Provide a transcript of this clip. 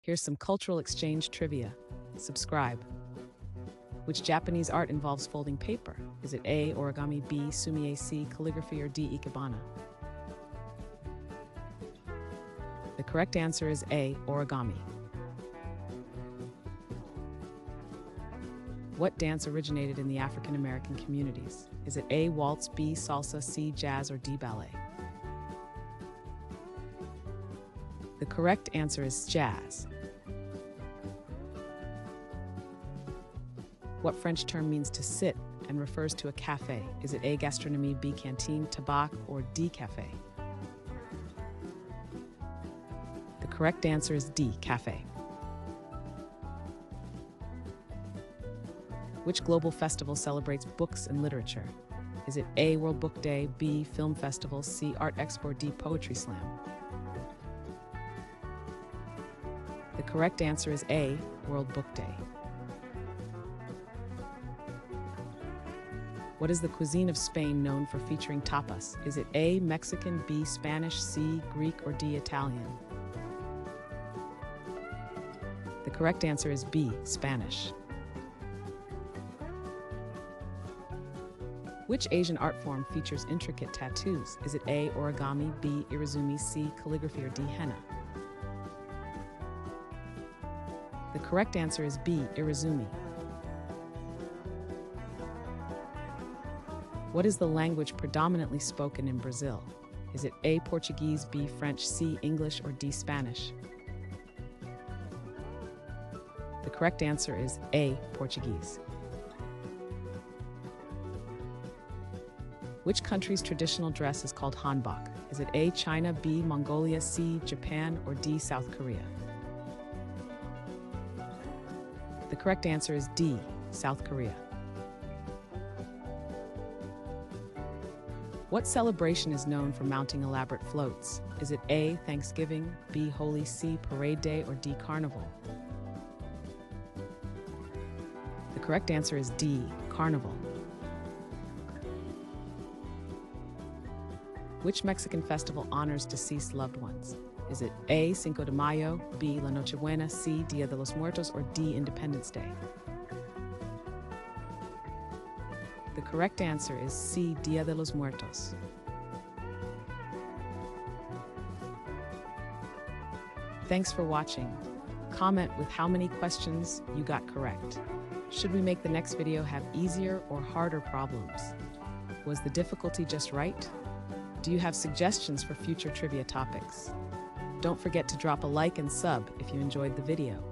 Here's some cultural exchange trivia. Subscribe. Which Japanese art involves folding paper? Is it A, origami, B, sumi, C, calligraphy, or D, ikebana? The correct answer is A, origami. What dance originated in the African American communities? Is it A, waltz, B, salsa, C, jazz, or D, ballet? The correct answer is jazz. What French term means to sit and refers to a café? Is it A, gastronomie, B, cantine, tabac, or D, café? The correct answer is D, café. Which global festival celebrates books and literature? Is it A, World Book Day, B, Film Festival, C, Art Expo, D, Poetry Slam? The correct answer is A, World Book Day. What is the cuisine of Spain known for featuring tapas? Is it A, Mexican, B, Spanish, C, Greek, or D, Italian? The correct answer is B, Spanish. Which Asian art form features intricate tattoos? Is it A, origami, B, irezumi, C, calligraphy, or D, henna? The correct answer is B, irezumi. What is the language predominantly spoken in Brazil? Is it A, Portuguese, B, French, C, English, or D, Spanish? The correct answer is A, Portuguese. Which country's traditional dress is called Hanbok? Is it A, China, B, Mongolia, C, Japan, or D, South Korea? The correct answer is D, South Korea. What celebration is known for mounting elaborate floats? Is it A, Thanksgiving, B, Holy See, Parade Day, or D, Carnival? The correct answer is D, Carnival. Which Mexican festival honors deceased loved ones? Is it A, Cinco de Mayo, B, La Nochebuena, C, Dia de los Muertos, or D, Independence Day? The correct answer is C, Dia de los Muertos. Thanks for watching. Comment with how many questions you got correct. Should we make the next video have easier or harder problems? Was the difficulty just right? Do you have suggestions for future trivia topics? Don't forget to drop a like and sub if you enjoyed the video.